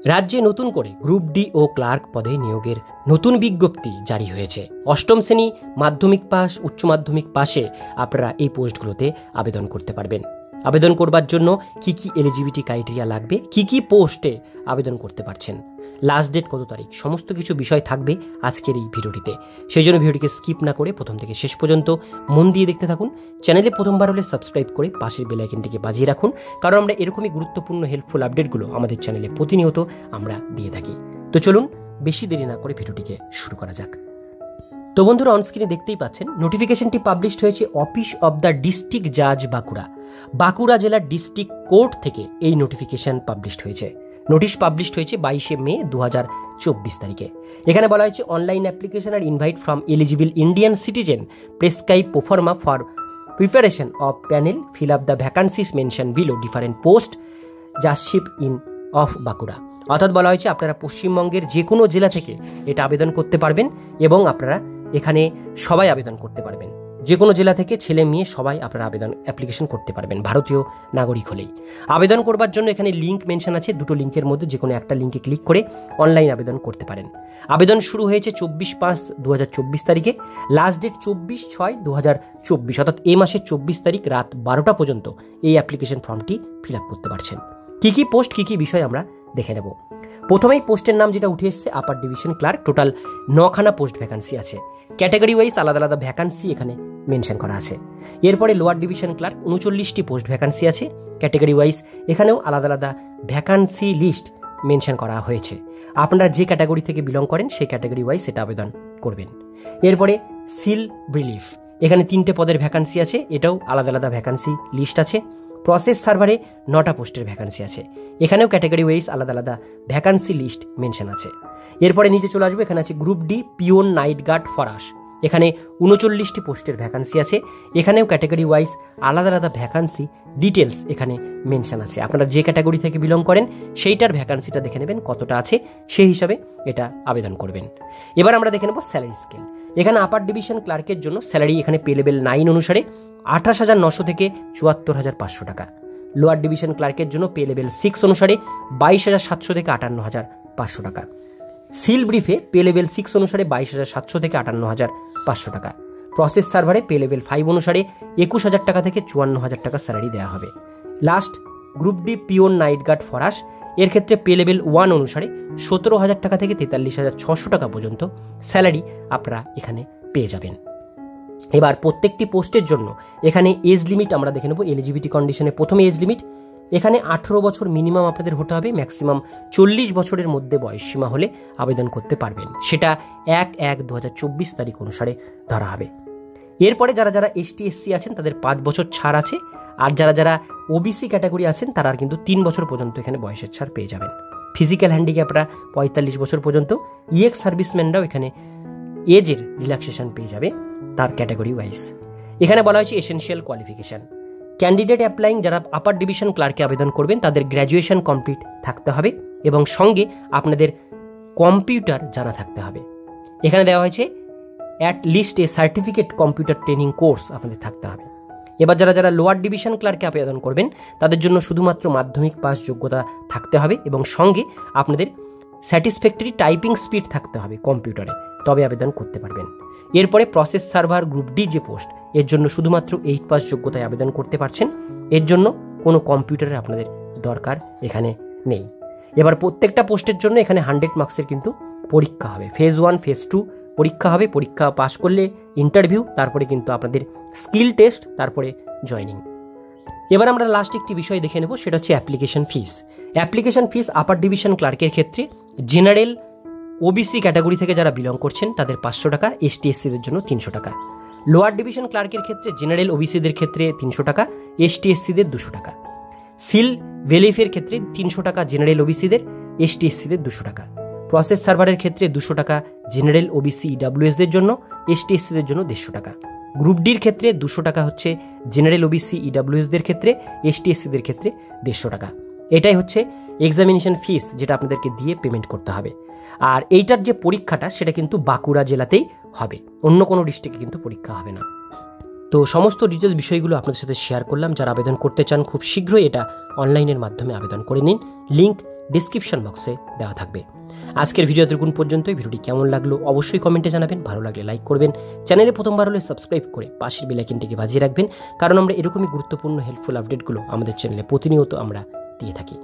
রাজ্যে নতুন করে গ্রুপ ডি ও ক্লার্ক পদে নিয়োগের নতুন বিজ্ঞপ্তি জারি হয়েছে। অষ্টম শ্রেণী, মাধ্যমিক পাস, উচ্চ মাধ্যমিক পাশে আপনারা এই পোস্টগুলোতে আবেদন করতে পারবেন। আবেদন করবার জন্য কি কি এলিজিবিলিটি ক্রাইটেরিয়া লাগবে, কি কি পোস্টে আবেদন করতে পারছেন, লাস্ট ডেট কত তারিখ, সমস্ত কিছু বিষয় থাকবে আজকের এই ভিডিওটিতে। সেই জন্য ভিডিওটিকে স্কিপ না করে প্রথম থেকে শেষ পর্যন্ত মন দিয়ে দেখতে থাকুন। চ্যানেলে প্রথমবার হলে সাবস্ক্রাইব করে পাশের বেল আইকনটিকে বাজিয়ে রাখুন, কারণ আমরা এরকমই গুরুত্বপূর্ণ হেল্পফুল আপডেটগুলো আমাদের চ্যানেলে প্রতিনিয়ত আমরা দিয়ে থাকি। তো চলুন বেশি দেরি না করে ভিডিওটিকে শুরু করা যাক। তো বন্ধুরা, অনস্ক্রিনে দেখতেই পাচ্ছেন নোটিফিকেশনটি পাবলিশড হয়েছে অফিস অব দ্য ডিস্ট্রিক্ট জাজ বাঁকুড়া। বাঁকুড়া জেলার ডিস্ট্রিক্ট কোর্ট থেকে এই নোটিফিকেশন পাবলিশড হয়েছে। নোটিশ পাবলিশড হয়েছে 22শে মে 2024 তারিখে। এখানে বলা হয়েছে online application are invite from eligible Indian citizen prescribe proforma for preparation of panel fill up the vacancies mention below different post judgeship in of Bankura. অর্থাৎ বলা হয়েছে আপনারা পশ্চিমবঙ্গের যে কোনো জেলা থেকে এটা আবেদন করতে পারবেন এবং আপনারা এখানে সবাই আবেদন করতে পারবেন। যে কোনো জেলা থেকে ছেলে মেয়ে সবাই আপনারা আবেদন অ্যাপ্লিকেশন করতে পারবেন, ভারতীয় নাগরিক হলেই। আবেদন করবার জন্য এখানে লিঙ্ক মেনশন আছে, দুটো লিঙ্কের মধ্যে যে কোনো একটা লিঙ্কে ক্লিক করে অনলাইন আবেদন করতে পারেন। আবেদন শুরু হয়েছে 24/5/2024 তারিখে, লাস্ট ডেট 24/6/2024, অর্থাৎ এই মাসের 24 তারিখ রাত 12টা পর্যন্ত এই অ্যাপ্লিকেশন ফর্মটি ফিল আপ করতে পারছেন। কী কী পোস্ট, কী কী বিষয় আমরা দেখে নেব। প্রথমেই পোস্টের নাম যেটা উঠে এসছে আপার ডিভিশন ক্লার্ক, টোটাল 9খানা পোস্ট ভ্যাকান্সি আছে। ক্যাটাগরি ওয়াইজ আলাদা আলাদা ভ্যাকান্সি এখানে মেনশন করা আছে। এরপরে লোয়ার ডিভিশন ক্লার্ক 39টি পোস্ট ভ্যাকান্সি আছে, ক্যাটাগরি ওয়াইজ এখানেও আলাদা আলাদা ভ্যাকান্সি লিস্ট মেনশন করা হয়েছে। আপনারা যে ক্যাটাগরি থেকে বিলং করেন সেই ক্যাটাগরি ওয়াইজ সেটা আবেদন করবেন। এরপরে সিল রিলিফ, এখানে 3টে পদের ভ্যাকান্সি আছে, এটাও আলাদা আলাদা ভ্যাকান্সি লিস্ট আছে। প্রসেস সার্ভারে 9টা পোস্টের ভ্যাকান্সি আছে, এখানেও ক্যাটাগরি ওয়াইজ আলাদা আলাদা ভ্যাকান্সি লিস্ট মেনশন আছে। এরপরে নিচে চলে আসবে, এখানে আছে group D peon night guard ফরাস, এখানে 39টি পোস্টের ভ্যাকান্সি আছে, এখানেও ক্যাটাগরি ওয়াইজ আলাদা আলাদা ভ্যাকান্সি ডিটেলস এখানে মেনশন আছে। আপনারা যে ক্যাটাগরি থেকে বিলং করেন সেইটার ভ্যাকান্সিটা দেখে নেবেন কতটা আছে, সেই হিসাবে এটা আবেদন করবেন। এবার আমরা দেখে নেব স্যালারি স্কেল। এখানে আপার ডিভিশন ক্লার্কের জন্য স্যালারি এখানে পে লেভেল 9 অনুসারে 28,900 থেকে 74,500 টাকা। লোয়ার ডিভিশন ক্লার্কের জন্য পে লেভেল 6 অনুসারে 22,700 থেকে 58,500 টাকা। সিল ব্রিফে পে লেভেল 6 অনুসারে 22,700 থেকে 58,500 টাকা। প্রসেস সার্ভারে পে লেভেল 5 অনুসারে 21,000 টাকা থেকে 54,000 টাকা স্যালারি দেওয়া হবে। Last group D peon night guard ফরাস, এর ক্ষেত্রে পে লেভেল 1 অনুসারে 17,000 টাকা থেকে 43,600 টাকা পর্যন্ত স্যালারি আপনারা এখানে পেয়ে যাবেন। এবার প্রত্যেকটি পোস্টের জন্য এখানে এজ লিমিট আমরা দেখে নেব। এলিজিবিলিটি কন্ডিশনে প্রথমে এজ লিমিট, এখানে 18 বছর মিনিমাম আপনাদের হতে হবে, ম্যাক্সিমাম 40 বছরের মধ্যে বয়স সীমা হলে আবেদন করতে পারবেন, সেটা 1/1/2024 তারিখ অনুসারে ধরা হবে। এরপরে যারা যারা এসটি এসসি আছেন তাদের 5 বছর ছাড় আছে, আর যারা যারা ওবিসি ক্যাটাগরি আছেন তারা কিন্তু 3 বছর পর্যন্ত এখানে বয়সের ছাড় পেয়ে যাবেন। ফিজিক্যাল হ্যান্ডিক্যাপরা 45 বছর পর্যন্ত, ইএক্স সার্ভিসম্যানরাও এখানে এজের রিল্যাক্সেশন পেয়ে যাবে তার ক্যাটাগরি ওয়াইজ। এখানে বলা হয়েছে এসেনশিয়াল কোয়ালিফিকেশান, ক্যান্ডিডেট অ্যাপ্লাইং যারা আপার ডিভিশন ক্লার্কে আবেদন করবেন তাদের গ্র্যাজুয়েশন কমপ্লিট থাকতে হবে এবং সঙ্গে আপনাদের কম্পিউটার জানা থাকতে হবে। এখানে দেওয়া হয়েছে at least A certificate computer training course আপনাদের থাকতে হবে। এবার যারা যারা লোয়ার ডিভিশন ক্লার্কে আবেদন করবেন তাদের জন্য শুধুমাত্র মাধ্যমিক পাস যোগ্যতা থাকতে হবে এবং সঙ্গে আপনাদের স্যাটিসফ্যাক্টরি টাইপিং স্পিড থাকতে হবে কম্পিউটারে, তবে আবেদন করতে পারবেন। এরপরে প্রসেস সার্ভার গ্রুপ ডি যে পোস্ট, এর জন্য শুধুমাত্র 8 পাস যোগ্যতায় আবেদন করতে পারছেন, এর জন্য কোনো কম্পিউটারের আপনাদের দরকার এখানে নেই। এবার প্রত্যেকটা পোস্টের জন্য এখানে 100 মার্কসের কিন্তু পরীক্ষা হবে। ফেজ 1 ফেজ 2 পরীক্ষা হবে, পরীক্ষা পাস করলে ইন্টারভিউ, তারপরে কিন্তু আপনাদের স্কিল টেস্ট, তারপরে জয়নিং। এবার আমরা লাস্ট একটি বিষয় দেখে নেব, সেটা হচ্ছে application fees. Application fees upper division ক্লার্কের ক্ষেত্রে জেনারেল ওবিসি ক্যাটাগরি থেকে যারা বিলং করছেন তাদের 500 টাকা, এসটি এসসিদের জন্য 300 টাকা। লোয়ার ডিভিশন ক্লার্কের ক্ষেত্রে জেনারেল ওবিসিদের ক্ষেত্রে 300 টাকা, এসটি এসসিদের 200 টাকা। সিল ভেলিফের ক্ষেত্রে 300 টাকা জেনারেল ওবিসিদের, এসটি এসসিদের 200 টাকা। প্রসেস সার্ভারের ক্ষেত্রে 200 টাকা জেনারেল ওবিসি ইডাব্লিউএসদের জন্য, এসটি এসসিদের জন্য 150 টাকা। গ্রুপ ডির ক্ষেত্রে 200 টাকা হচ্ছে জেনারেল ওবিসি ইডাব্লিউএসদের ক্ষেত্রে, এসটি এসসিদের ক্ষেত্রে 150 টাকা। এটাই হচ্ছে এক্সামিনেশন ফিস যেটা আপনাদেরকে দিয়ে পেমেন্ট করতে হবে। আর এইটার যে পরীক্ষাটা সেটা কিন্তু বাঁকুড়া জেলাতেই হবে, অন্য কোনো ডিস্ট্রিক্টে কিন্তু পরীক্ষা হবে না। তো সমস্ত ডিটেলস বিষয়গুলো আপনাদের সাথে শেয়ার করলাম। যারা আবেদন করতে চান খুব শীঘ্রই এটা অনলাইনের মাধ্যমে আবেদন করে নিন, লিঙ্ক ডিসক্রিপশন বক্সে দেওয়া থাকবে। আজকের ভিডিও এতক্ষণ পর্যন্তই। ভিডিওটি কেমন লাগলো অবশ্যই কমেন্টে জানাবেন। ভালো লাগলে লাইক করবেন, চ্যানেলে প্রথমবার হলে সাবস্ক্রাইব করে পাশের বেল আইকনটিকে বাজিয়ে রাখবেন, কারণ আমরা এরকমই গুরুত্বপূর্ণ হেল্পফুল আপডেটগুলো আমাদের চ্যানেলে প্রতিনিয়ত আমরা দিয়ে থাকি।